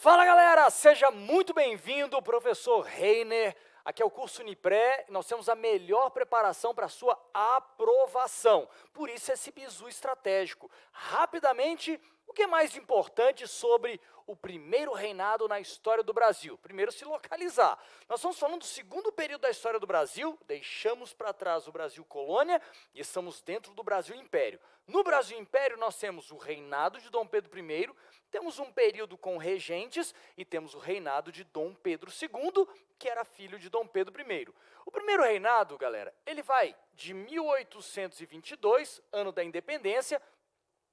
Fala galera, seja muito bem-vindo, professor Reiner. Aqui é o curso Unipré e nós temos a melhor preparação para a sua aprovação. Por isso esse bizu estratégico. Rapidamente, o que é mais importante sobre o primeiro reinado na história do Brasil? Primeiro, se localizar. Nós estamos falando do segundo período da história do Brasil, deixamos para trás o Brasil colônia e estamos dentro do Brasil Império. No Brasil Império nós temos o reinado de Dom Pedro I, temos um período com regentes e temos o reinado de Dom Pedro II, que era filho de Dom Pedro I. O primeiro reinado, galera, ele vai de 1822, ano da independência,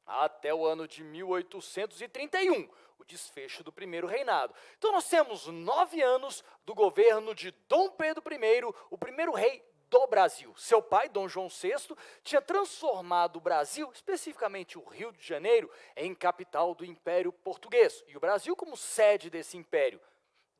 até o ano de 1831, o desfecho do primeiro reinado. Então nós temos 9 anos do governo de Dom Pedro I, o primeiro rei do Brasil. Seu pai, Dom João VI, tinha transformado o Brasil, especificamente o Rio de Janeiro, em capital do Império Português, e o Brasil como sede desse império.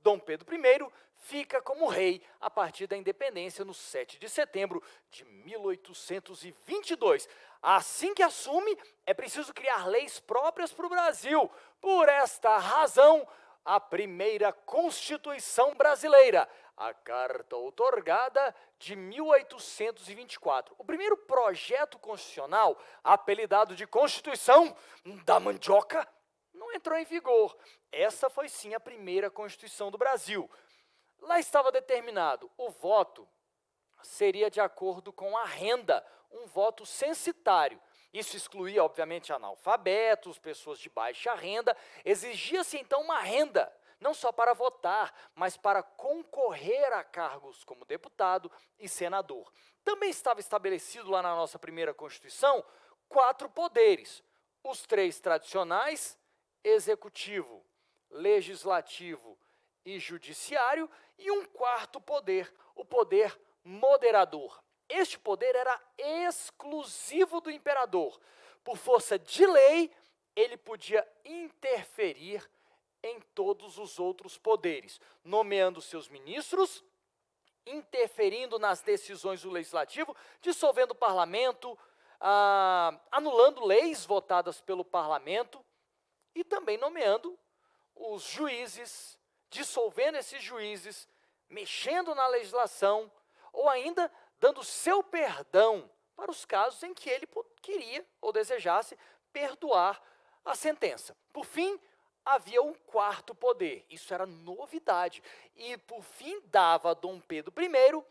Dom Pedro I fica como rei a partir da independência no 7 de setembro de 1822. Assim que assume, é preciso criar leis próprias para o Brasil. Por esta razão, a primeira Constituição brasileira, a Carta Outorgada de 1824. O primeiro projeto constitucional, apelidado de Constituição da Mandioca, não entrou em vigor. Essa foi sim a primeira Constituição do Brasil. Lá estava determinado, o voto seria de acordo com a renda, um voto censitário. Isso excluía, obviamente, analfabetos, pessoas de baixa renda. Exigia-se, então, uma renda, não só para votar, mas para concorrer a cargos como deputado e senador. Também estava estabelecido lá na nossa primeira Constituição 4 poderes. Os 3 tradicionais, executivo, legislativo e judiciário, e um 4º poder, o poder moderador. Este poder era exclusivo do imperador. Por força de lei, ele podia interferir em todos os outros poderes, nomeando seus ministros, interferindo nas decisões do legislativo, dissolvendo o parlamento, anulando leis votadas pelo parlamento e também nomeando os juízes, dissolvendo esses juízes, mexendo na legislação ou ainda dando seu perdão para os casos em que ele queria ou desejasse perdoar a sentença. Por fim, havia um 4º poder, isso era novidade, e por fim dava a Dom Pedro I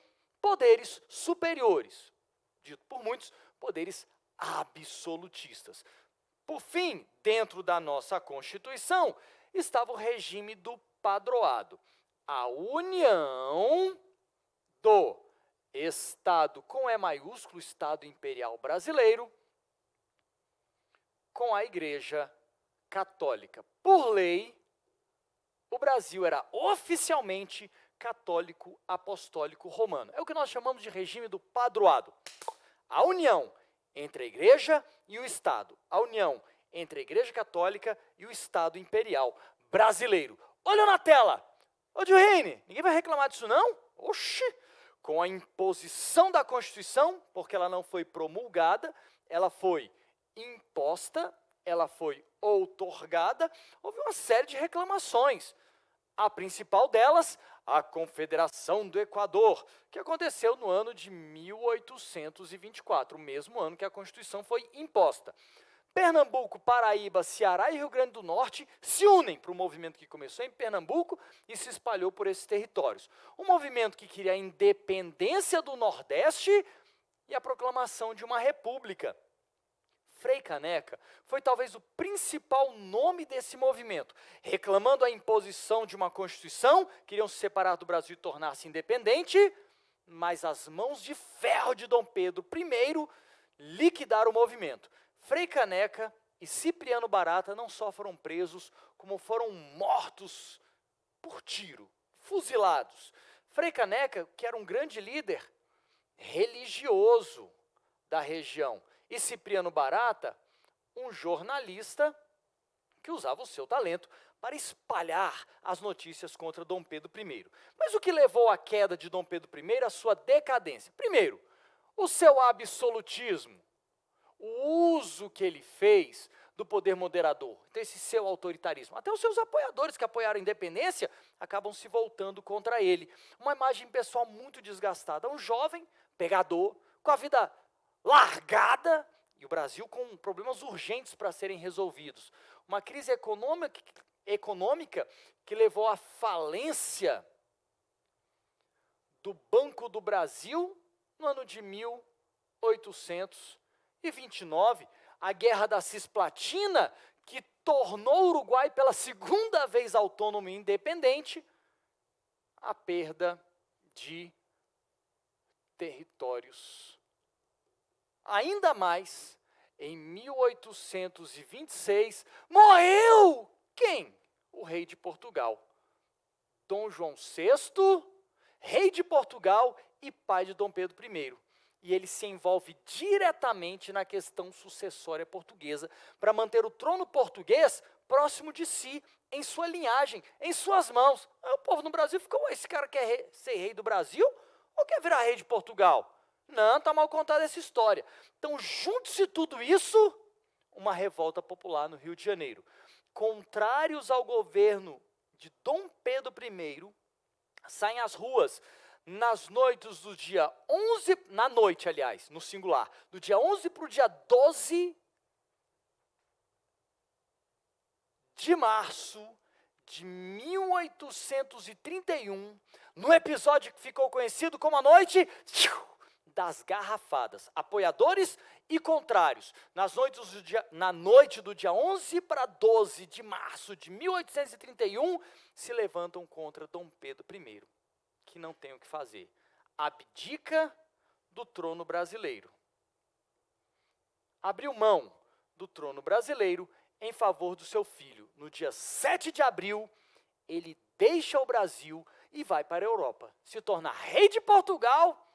poderes superiores, dito por muitos, poderes absolutistas. Por fim, dentro da nossa Constituição, estava o regime do padroado, a união do Estado com E maiúsculo, Estado Imperial Brasileiro, com a Igreja Católica. Por lei, o Brasil era oficialmente católico apostólico romano. É o que nós chamamos de regime do padroado. A união entre a Igreja e o Estado. A união entre a Igreja Católica e o Estado Imperial Brasileiro. Olha na tela! Ô, Gilreine, ninguém vai reclamar disso não? Oxi! Com a imposição da Constituição, porque ela não foi promulgada, ela foi imposta, ela foi outorgada, houve uma série de reclamações. A principal delas, a Confederação do Equador, que aconteceu no ano de 1824, o mesmo ano que a Constituição foi imposta. Pernambuco, Paraíba, Ceará e Rio Grande do Norte se unem para o movimento que começou em Pernambuco e se espalhou por esses territórios. Um movimento que queria a independência do Nordeste e a proclamação de uma república. Frei Caneca foi talvez o principal nome desse movimento, reclamando a imposição de uma Constituição, queriam se separar do Brasil e tornar-se independente, mas as mãos de ferro de Dom Pedro I liquidaram o movimento. Frei Caneca e Cipriano Barata não só foram presos, como foram mortos por tiro, fuzilados. Frei Caneca, que era um grande líder religioso da região, e Cipriano Barata, um jornalista que usava o seu talento para espalhar as notícias contra Dom Pedro I. Mas o que levou à queda de Dom Pedro I, à sua decadência? Primeiro, o seu absolutismo, o uso que ele fez do poder moderador, desse seu autoritarismo. Até os seus apoiadores que apoiaram a independência acabam se voltando contra ele. Uma imagem pessoal muito desgastada. Um jovem pegador, com a vida largada, e o Brasil com problemas urgentes para serem resolvidos. Uma crise econômica que levou à falência do Banco do Brasil no ano de 1829, a Guerra da Cisplatina, que tornou o Uruguai pela segunda vez autônomo e independente, a perda de territórios. Ainda mais, em 1826, morreu quem? O rei de Portugal, Dom João VI, rei de Portugal e pai de Dom Pedro I. E ele se envolve diretamente na questão sucessória portuguesa para manter o trono português próximo de si, em sua linhagem, em suas mãos. Aí o povo no Brasil ficou, esse cara quer ser rei do Brasil ou quer virar rei de Portugal? Não, está mal contada essa história. Então, junte-se tudo isso, uma revolta popular no Rio de Janeiro. Contrários ao governo de Dom Pedro I, saem às ruas nas noites do dia 11, na noite, aliás, no singular, do dia 11 para o dia 12 de março de 1831, no episódio que ficou conhecido como a Noite das Garrafadas. Apoiadores e contrários, na noite do dia 11 para 12 de março de 1831, se levantam contra Dom Pedro I, que não tem o que fazer. Abdica do trono brasileiro. Abriu mão do trono brasileiro em favor do seu filho. No dia 7 de abril, ele deixa o Brasil e vai para a Europa. Se torna rei de Portugal,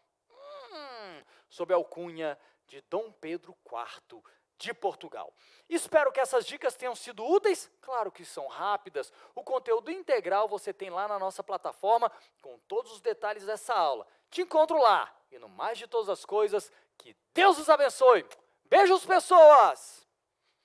sob a alcunha de Dom Pedro IV de Portugal. Espero que essas dicas tenham sido úteis. Claro que são rápidas. O conteúdo integral você tem lá na nossa plataforma, com todos os detalhes dessa aula. Te encontro lá. E no mais de todas as coisas, que Deus os abençoe. Beijos, pessoas!